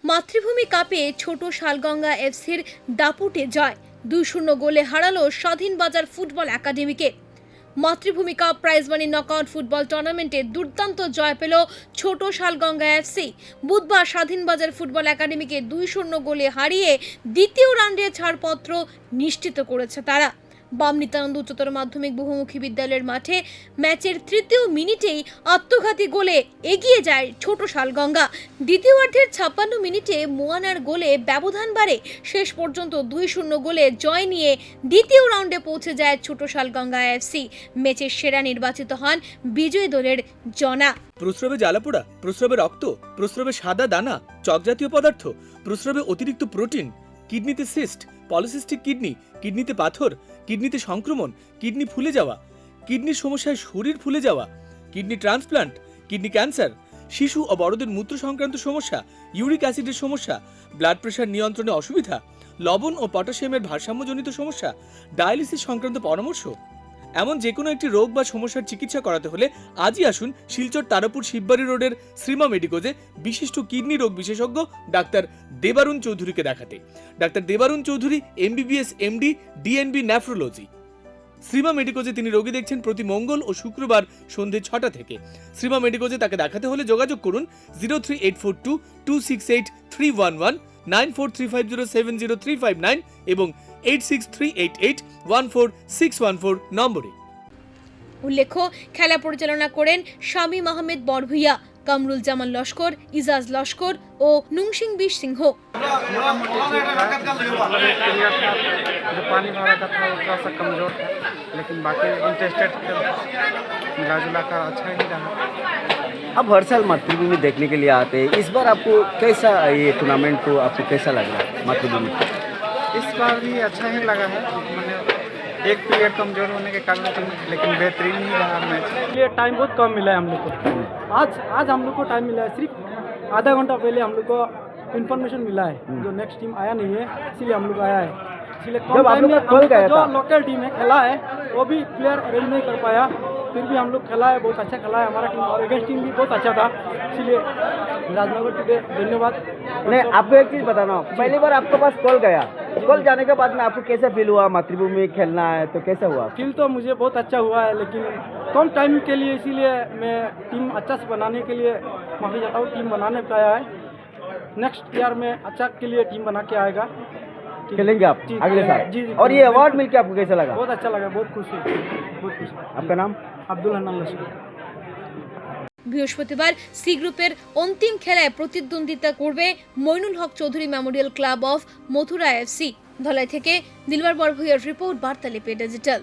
মাতৃভূমি কাপে ছোট শালগঙ্গা এফসির দাপুটে জয় 2-0 গোলে হারালো স্বাধীন বাজার ফুটবল একাডেমিকে। মাতৃভূমি cup prize money knockout football টুর্নামেন্টে দুর্দান্ত জয় পেল ছোট শালগঙ্গা এফসি। বুধবার স্বাধীন বাজার ফুটবল একাডেমিকে 2-0 গোলে হারিয়ে দ্বিতীয় রাউন্ডে ছাড়পত্র নিশ্চিত করেছে তারা। বাম নিত্যানন্দ উচ্চতর মাধ্যমিক বহুমুখী বিদ্যালয়ের মাঠে ম্যাচের তৃতীয় মিনিটেই আত্মঘাতী গোলে এগিয়ে যায় ছোট শালগঙ্গা। দ্বিতীয়ার্ধের 56 মিনিটে মোয়ানার গোলে ব্যবধান বাড়ে। শেষ পর্যন্ত 2-0 গোলে জয় নিয়ে দ্বিতীয় রাউন্ডে পৌঁছে যায় ছোট শালগঙ্গা এফসি। ম্যাচের সেরা নির্বাচিত হন বিজয়ী দলের জনা। প্রস্রাবে জ্বালাপোড়া, প্রস্রাবে রক্ত, প্রস্রাবে সাদা দানা, চকজাতীয় পদার্থ, প্রস্রাবে অতিরিক্ত প্রোটিন, কিডনিতে সিস্ট, পলিসিস্টিক কিডনি, কিডনিতে পাথর, কিডনিতে সংক্রমণ, কিডনি ফুলে যাওয়া, কিডনির সমস্যায় শরীর ফুলে যাওয়া, কিডনি ট্রান্সপ্লান্ট, কিডনি ক্যান্সার, শিশু ও বড়দের মূত্র সংক্রান্ত সমস্যা, ইউরিক অ্যাসিডের সমস্যা, ব্লাড প্রেশার নিয়ন্ত্রণে অসুবিধা, লবণ ও পটাশিয়ামের ভারসাম্যজনিত সমস্যা, ডায়ালিসিস সংক্রান্ত পরামর্শ, এমন যে কোনো একটি রোগ বা সমস্যার চিকিৎসা করাতে হলে আজই আসুন শিলচর তারাপুর শিববাড়ি রোডের শ্রীমা মেডিকোজে বিশিষ্ট কিডনি রোগ বিশেষজ্ঞ ডাক্তার দেবারুণ চৌধুরীকে দেখাতে। Doctor Debarun Chowdhury MBBS MD DNB nephrology. Srima মেডিকোজে তিনি রোগী দেখছেন প্রতি মঙ্গল ও শুক্রবার সন্ধ্যে 6টা থেকে। শ্রীমা মেডিকোজে তাকে দেখাতে হলে যোগাযোগ করুন 03842 268 311, 9435070359 এবং 8638814614 নম্বরে। উল্লেখ্য, খেলা পরিচালনা করেন শামীম আহমেদ বড়ভুইয়া, কামরুল জামান লস্কর, ইজাজ লস্কর ও নুংসিং বিশ সিংহ। जो पानी भरा था थोड़ा सा कमज़ोर था, लेकिन बाकी इंटरेस्टेड मिला जुला कर अच्छा ही रहा। अब हर साल मातृभूमि देखने के लिए आते हैं, इस बार आपको कैसा ये टूर्नामेंट को आपको कैसा लगा मातृभूमि? इस बार भी अच्छा ही लगा है। मैंने एक प्लेयर कमज़ोर होने के कारण लेकिन बेहतरीन ही रहा मैच। ये टाइम बहुत कम मिला है हम लोग को। आज हम लोग को टाइम मिला है, सिर्फ आधा घंटा पहले हम लोग को इन्फॉर्मेशन मिला है। जो नेक्स्ट टीम आया नहीं है इसलिए हम लोग आया है। इसलिए कम टाइम में जो लोकल टीम है खेला है वो भी प्लेयर अरेंज नहीं कर पाया, फिर भी हम लोग खेला है, बहुत अच्छा खेला है हमारा टीम। और अगेंस्ट टीम भी बहुत अच्छा था, इसलिए राजनगर टुडे धन्यवाद। नहीं, आपको एक चीज़ बताना, पहली बार आपके पास कॉल गया, कॉल जाने के बाद में आपको कैसा फील हुआ? मातृभूमि में खेलना है तो कैसा हुआ? फील तो मुझे बहुत अच्छा हुआ है, लेकिन कम टाइम के लिए इसीलिए मैं टीम अच्छा से बनाने के लिए माफ़ी चाहता हूँ। टीम बनाने पे आया है, नेक्स्ट ईयर में अच्छा के लिए टीम बना के आएगा, खेलेंगे आप अगले साल। जी। और ये अवार्ड मिलके आपको कैसा लगा? बहुत अच्छा लगा, बहुत खुशी, बहुत खुशी। आपका नाम? আব্দুল হান্নান লস্কর। বৃহস্পতিবার সি গ্রুপের অন্তিম খেলায় প্রতিদ্বন্দ্বিতা করবে Mainul Haque Chowdhury memorial club of Mathura FC. Dhalai থেকে দিলবার বড়ভুইয়ার রিপোর্ট, বার্তা লিপি ডিজিটাল।